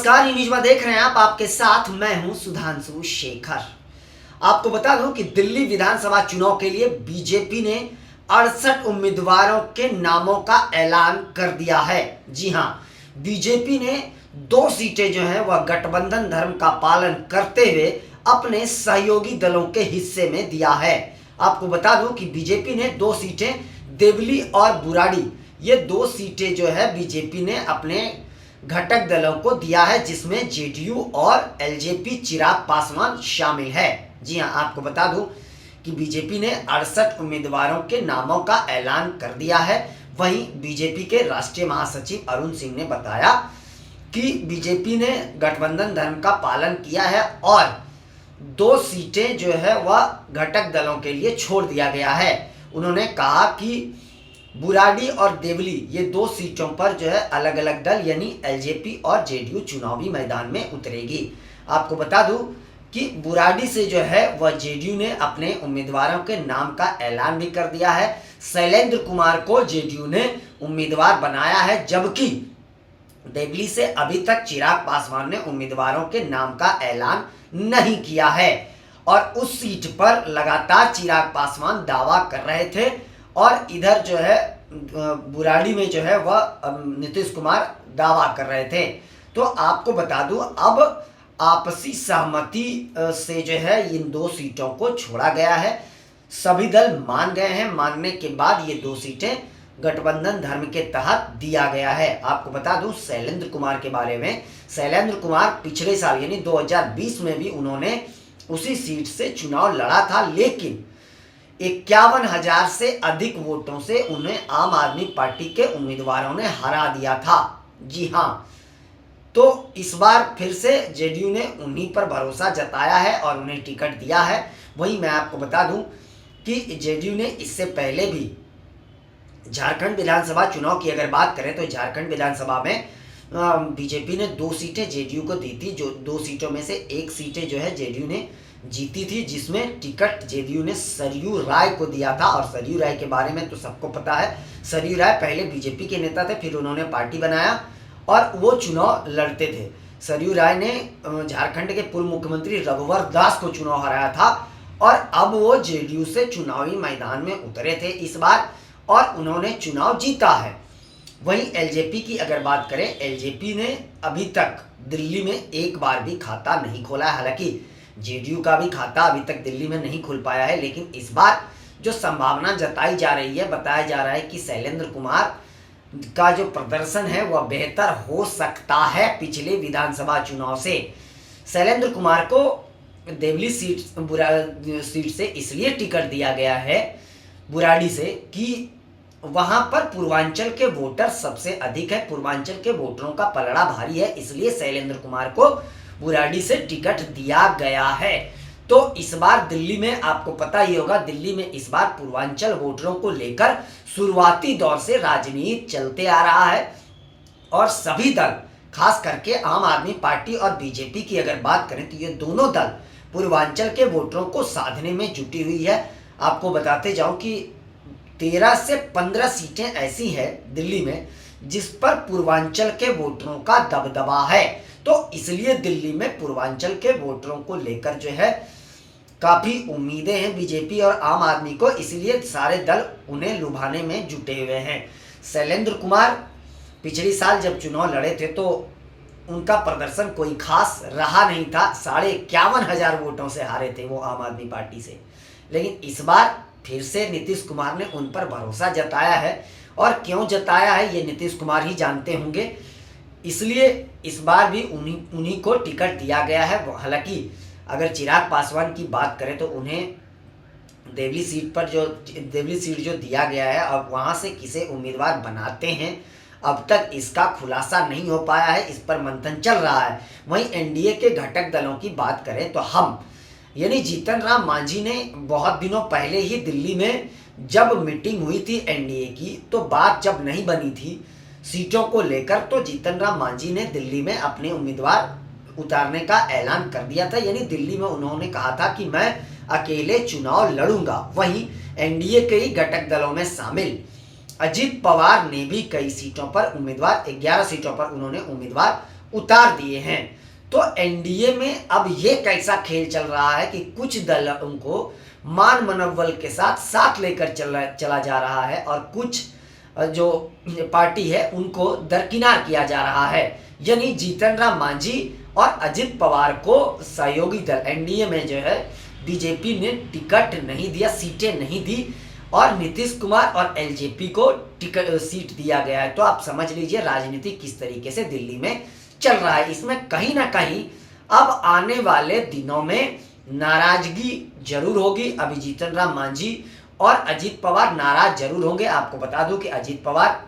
नमस्कार, न्यूज में देख रहे हैं आप। आपके साथ मैं हूं सुधांशु शेखर। आपको बता दूं कि दिल्ली विधानसभा चुनाव के लिए बीजेपी ने 68 उम्मीदवारों के नामों का ऐलान कर दिया है। जी हां, बीजेपी ने 2 सीटें जो हैं वह गठबंधन धर्म का पालन करते हुए अपने सहयोगी दलों के हिस्से में दिया है। आपको बता दूं कि बीजेपी ने 2 सीटें देवली और बुराड़ी, ये 2 सीटें जो है बीजेपी ने अपने घटक दलों को दिया है, जिसमें जेडीयू और एलजेपी चिराग पासवान शामिल है। जी हां, आपको बता दूं कि बीजेपी ने 68 उम्मीदवारों के नामों का ऐलान कर दिया है। वहीं बीजेपी के राष्ट्रीय महासचिव अरुण सिंह ने बताया कि बीजेपी ने गठबंधन धर्म का पालन किया है और 2 सीटें जो है वह घटक दलों के लिए छोड़ दिया गया है। उन्होंने कहा कि बुराड़ी और देवली, ये 2 सीटों पर जो है अलग अलग दल यानी एलजेपी और जेडीयू चुनावी मैदान में उतरेगी। आपको बता दूं कि बुराड़ी से जो है वह जेडीयू ने अपने उम्मीदवारों के नाम का ऐलान भी कर दिया है। शैलेंद्र कुमार को जेडीयू ने उम्मीदवार बनाया है, जबकि देवली से अभी तक चिराग पासवान ने उम्मीदवारों के नाम का ऐलान नहीं किया है और उस सीट पर लगातार चिराग पासवान दावा कर रहे थे और इधर जो है बुराड़ी में जो है वह नीतीश कुमार दावा कर रहे थे। तो आपको बता दूं, अब आपसी सहमति से जो है इन 2 सीटों को छोड़ा गया है। सभी दल मान गए हैं। मानने के बाद ये 2 सीटें गठबंधन धर्म के तहत दिया गया है। आपको बता दूं शैलेंद्र कुमार के बारे में, शैलेंद्र कुमार पिछले साल यानी 2020 में भी उन्होंने उसी सीट से चुनाव लड़ा था, लेकिन 51,000 से अधिक वोटों से उन्हें आम आदमी पार्टी के उम्मीदवारों ने हरा दिया था। जी हां, तो इस बार फिर से जेडीयू ने उन्हीं पर भरोसा जताया है और उन्हें टिकट दिया है। वहीं मैं आपको बता दूं कि जेडीयू ने इससे पहले भी झारखंड विधानसभा चुनाव की अगर बात करें तो झारखंड विधानसभा में बीजेपी ने 2 सीटें जेडीयू को दी थी। जो 2 सीटों में से 1 सीटें जो है जेडीयू ने जीती थी, जिसमें टिकट जेडीयू ने सरयू राय को दिया था। और सरयू राय के बारे में तो सबको पता है। सरयू राय पहले बीजेपी के नेता थे, फिर उन्होंने पार्टी बनाया और वो चुनाव लड़ते थे। सरयू राय ने झारखंड के पूर्व मुख्यमंत्री रघुवर दास को चुनाव हराया था और अब वो जेडीयू से चुनावी मैदान में उतरे थे इस बार और उन्होंने चुनाव जीता है। वहीं एलजेपी की अगर बात करें, एलजेपी ने अभी तक दिल्ली में एक बार भी खाता नहीं खोला है। हालांकि जेडीयू का भी खाता अभी तक दिल्ली में नहीं खुल पाया है, लेकिन इस बार जो संभावना जताई जा रही है, बताया जा रहा है कि शैलेंद्र कुमार का जो प्रदर्शन है वह बेहतर हो सकता है पिछले विधानसभा चुनाव से। शैलेंद्र कुमार को देवली सीट से इसलिए टिकट दिया गया है बुराड़ी से कि वहां पर पूर्वांचल के वोटर सबसे अधिक है, पूर्वांचल के वोटरों का पलड़ा भारी है, इसलिए शैलेंद्र कुमार को बुराड़ी से टिकट दिया गया है। तो इस बार दिल्ली में आपको पता ही होगा, दिल्ली में इस बार पूर्वांचल वोटरों को लेकर शुरुआती दौर से राजनीति चलते आ रहा है और सभी दल, खास करके आम आदमी पार्टी और बीजेपी की अगर बात करें तो ये दोनों दल पूर्वांचल के वोटरों को साधने में जुटी हुई है। आपको बताते जाऊं कि 13 से 15 सीटें ऐसी हैं दिल्ली में जिस पर पूर्वांचल के वोटरों का दबदबा है। तो इसलिए दिल्ली में पूर्वांचल के वोटरों को लेकर जो है काफी उम्मीदें हैं बीजेपी और आम आदमी को, इसलिए सारे दल उन्हें लुभाने में जुटे हुए हैं। शैलेंद्र कुमार पिछले साल जब चुनाव लड़े थे तो उनका प्रदर्शन कोई खास रहा नहीं था, 51,500 वोटों से हारे थे वो आम आदमी पार्टी से। लेकिन इस बार फिर से नीतीश कुमार ने उन पर भरोसा जताया है और क्यों जताया है ये नीतीश कुमार ही जानते होंगे, इसलिए इस बार भी उन्हीं को टिकट दिया गया है। हालांकि अगर चिराग पासवान की बात करें तो उन्हें देवली सीट जो दिया गया है, अब वहां से किसे उम्मीदवार बनाते हैं अब तक इसका खुलासा नहीं हो पाया है, इस पर मंथन चल रहा है। वहीं एनडीए के घटक दलों की बात करें तो हम यानी जीतन राम मांझी ने बहुत दिनों पहले ही दिल्ली में जब मीटिंग हुई थी एनडीए की, तो बात जब नहीं बनी थी सीटों को लेकर, तो जीतन राम मांझी ने दिल्ली में अपने उम्मीदवार उतारने का ऐलान कर दिया था। यानी दिल्ली में उन्होंने कहा था कि मैं अकेले चुनाव लड़ूंगा। वहीं एनडीए के ही घटक दलों में शामिल अजित पवार ने भी कई सीटों पर उम्मीदवार 11 सीटों पर उन्होंने उम्मीदवार उतार दिए हैं। तो एनडीए में अब ये कैसा खेल चल रहा है कि कुछ दल उनको मान मनोबल के साथ साथ लेकर चला जा रहा है और कुछ जो पार्टी है उनको दरकिनार किया जा रहा है। यानी जीतन राम मांझी और अजित पवार को सहयोगी दल एनडीए में जो है बीजेपी ने टिकट नहीं दिया, सीटें नहीं दी और नीतीश कुमार और एलजेपी को टिकट सीट दिया गया है। तो आप समझ लीजिए राजनीति किस तरीके से दिल्ली में चल रहा है। इसमें कहीं ना कहीं अब आने वाले दिनों में नाराजगी जरूर होगी। अभी जीतन राम मांझी और अजित पवार नाराज जरूर होंगे। आपको बता दूं कि अजित पवार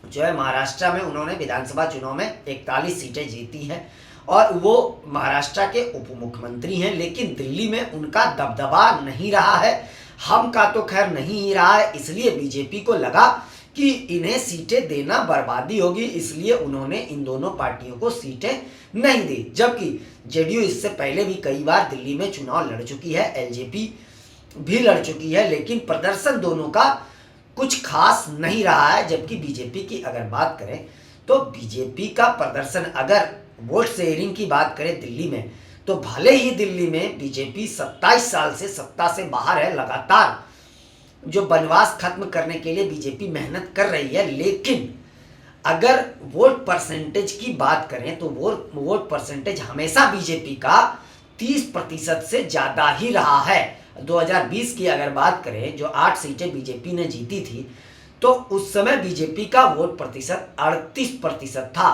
जो है महाराष्ट्र में उन्होंने विधानसभा चुनाव में 41 सीटें जीती हैं और वो महाराष्ट्र के उप मुख्यमंत्री हैं, लेकिन दिल्ली में उनका दबदबा नहीं रहा है। हम का तो खैर नहीं ही रहा है, इसलिए बीजेपी को लगा कि इन्हें सीटें देना बर्बादी होगी, इसलिए उन्होंने इन दोनों पार्टियों को सीटें नहीं दी। जबकि जेडीयू इससे पहले भी कई बार दिल्ली में चुनाव लड़ चुकी है, एलजेपी भी लड़ चुकी है, लेकिन प्रदर्शन दोनों का कुछ खास नहीं रहा है। जबकि बीजेपी की अगर बात करें तो बीजेपी का प्रदर्शन, अगर वोट शेयरिंग की बात करें दिल्ली में, तो भले ही दिल्ली में बीजेपी 27 साल से सत्ता से बाहर है, लगातार जो वनवास खत्म करने के लिए बीजेपी मेहनत कर रही है, लेकिन अगर वोट परसेंटेज की बात करें तो वोट परसेंटेज हमेशा बीजेपी का 30% से ज़्यादा ही रहा है। 2020 की अगर बात करें, जो 8 सीटें बीजेपी ने जीती थी, तो उस समय बीजेपी का वोट प्रतिशत 38% था।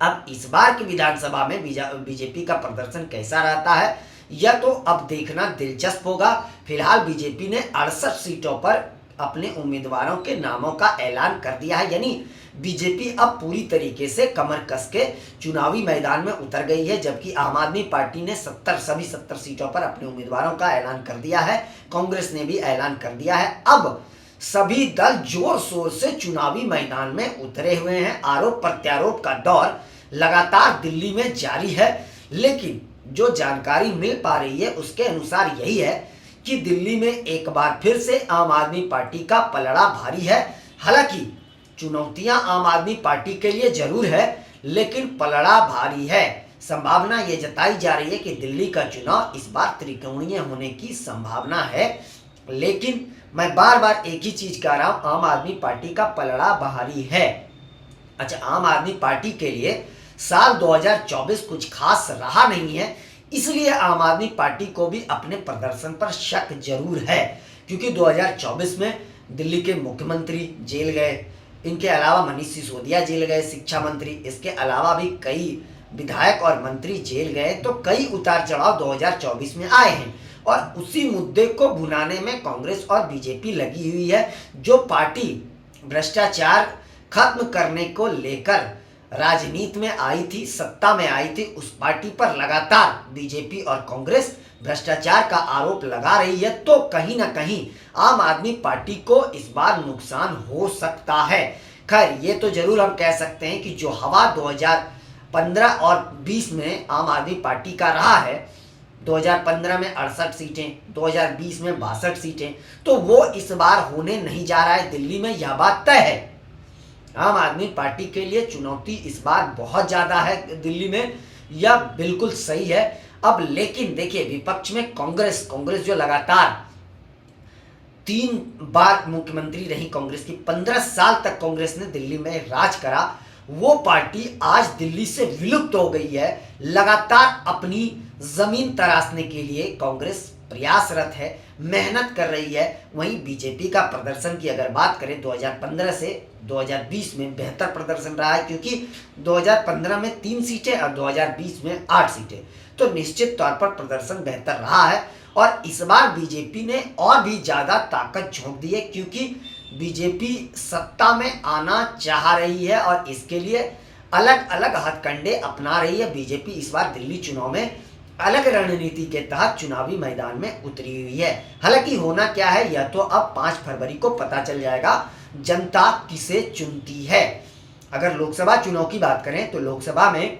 अब इस बार की विधानसभा में बीजेपी का प्रदर्शन कैसा रहता है यह तो अब देखना दिलचस्प होगा। फिलहाल बीजेपी ने 68 सीटों पर अपने उम्मीदवारों के नामों का ऐलान कर दिया है। यानी बीजेपी अब पूरी तरीके से कमर कस के चुनावी मैदान में उतर गई है। जबकि आम आदमी पार्टी ने सभी 70 सीटों पर अपने उम्मीदवारों का ऐलान कर दिया है, कांग्रेस ने भी ऐलान कर दिया है। अब सभी दल जोर शोर से चुनावी मैदान में उतरे हुए हैं। आरोप प्रत्यारोप का दौर लगातार दिल्ली में जारी है, लेकिन जो जानकारी मिल पा रही है उसके अनुसार यही है कि दिल्ली में एक बार फिर से आम आदमी पार्टी का पलड़ा भारी है। हालांकि चुनौतियां आम आदमी पार्टी के लिए जरूर है, लेकिन पलड़ा भारी है। संभावना ये जताई जा रही है कि दिल्ली का चुनाव इस बार त्रिकोणीय होने की संभावना है। लेकिन मैं बार बार एक ही चीज कह रहा हूं, आम आदमी पार्टी का पलड़ा भारी है। अच्छा, आम आदमी पार्टी के लिए साल 2024 कुछ खास रहा नहीं है, इसलिए आम आदमी पार्टी को भी अपने प्रदर्शन पर शक जरूर है। क्योंकि 2024 में दिल्ली के मुख्यमंत्री जेल गए, इनके अलावा मनीष सिसोदिया जेल गए, शिक्षा मंत्री, इसके अलावा भी कई विधायक और मंत्री जेल गए। तो कई उतार चढ़ाव 2024 में आए हैं और उसी मुद्दे को भुनाने में कांग्रेस और बीजेपी लगी हुई है। जो पार्टी भ्रष्टाचार खत्म करने को लेकर राजनीति में आई थी, सत्ता में आई थी, उस पार्टी पर लगातार बीजेपी और कांग्रेस भ्रष्टाचार का आरोप लगा रही है। तो कहीं ना कहीं आम आदमी पार्टी को इस बार नुकसान हो सकता है। खैर, ये तो जरूर हम कह सकते हैं कि जो हवा 2015 और 20 में आम आदमी पार्टी का रहा है, 2015 में 68 सीटें, 2020 में 62 सीटें, तो वो इस बार होने नहीं जा रहा है दिल्ली में, यह बात तय है। आम आदमी पार्टी के लिए चुनौती इस बार बहुत ज्यादा है दिल्ली में, यह बिल्कुल सही है। अब लेकिन देखिए, विपक्ष में कांग्रेस जो लगातार 3 बार मुख्यमंत्री रही, कांग्रेस की 15 साल तक कांग्रेस ने दिल्ली में राज करा, वो पार्टी आज दिल्ली से विलुप्त हो गई है। लगातार अपनी जमीन तराशने के लिए कांग्रेस प्रयासरत है, मेहनत कर रही है। वहीं बीजेपी का प्रदर्शन की अगर बात करें, 2015 से 2020 में बेहतर प्रदर्शन रहा है, क्योंकि 2015 में 3 सीटें और 2020 में 8 सीटें, तो निश्चित तौर पर प्रदर्शन बेहतर रहा है। और इस बार बीजेपी ने और भी ज़्यादा ताकत झोंक दी है, क्योंकि बीजेपी सत्ता में आना चाह रही है और इसके लिए अलग अलग हथकंडे अपना रही है। बीजेपी इस बार दिल्ली चुनाव में अलग रणनीति के तहत चुनावी मैदान में उतरी हुई है। हालांकि होना क्या है यह तो अब 5 फरवरी को पता चल जाएगा, जनता किसे चुनती है। अगर लोकसभा चुनाव की बात करें तो लोकसभा में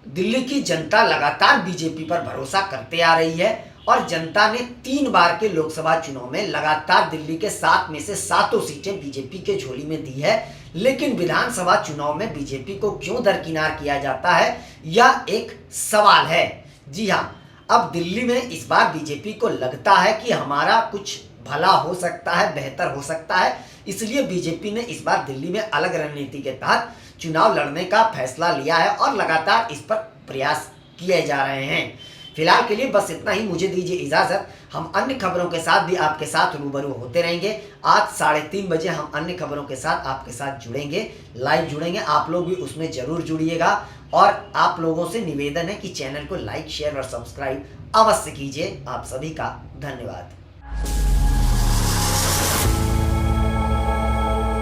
दिल्ली की जनता लगातार बीजेपी पर भरोसा करते आ रही है और जनता ने 3 बार के लोकसभा चुनाव में लगातार दिल्ली के 7 में से 7 सीटें बीजेपी के झोली में दी है। लेकिन विधानसभा चुनाव में बीजेपी को क्यों दरकिनार किया जाता है, यह एक सवाल है। जी हाँ, अब दिल्ली में इस बार बीजेपी को लगता है कि हमारा कुछ भला हो सकता है, बेहतर हो सकता है, इसलिए बीजेपी ने इस बार दिल्ली में अलग रणनीति के तहत चुनाव लड़ने का फैसला लिया है और लगातार इस पर प्रयास किए जा रहे हैं। फिलहाल के लिए बस इतना ही, मुझे दीजिए इजाजत। हम अन्य खबरों के साथ भी आपके साथ रूबरू होते रहेंगे। आज 3:30 बजे हम अन्य खबरों के साथ आपके साथ जुड़ेंगे, लाइव जुड़ेंगे। आप लोग भी उसमें जरूर जुड़िएगा और आप लोगों से निवेदन है कि चैनल को लाइक, शेयर और सब्सक्राइब अवश्य कीजिए। आप सभी का धन्यवाद।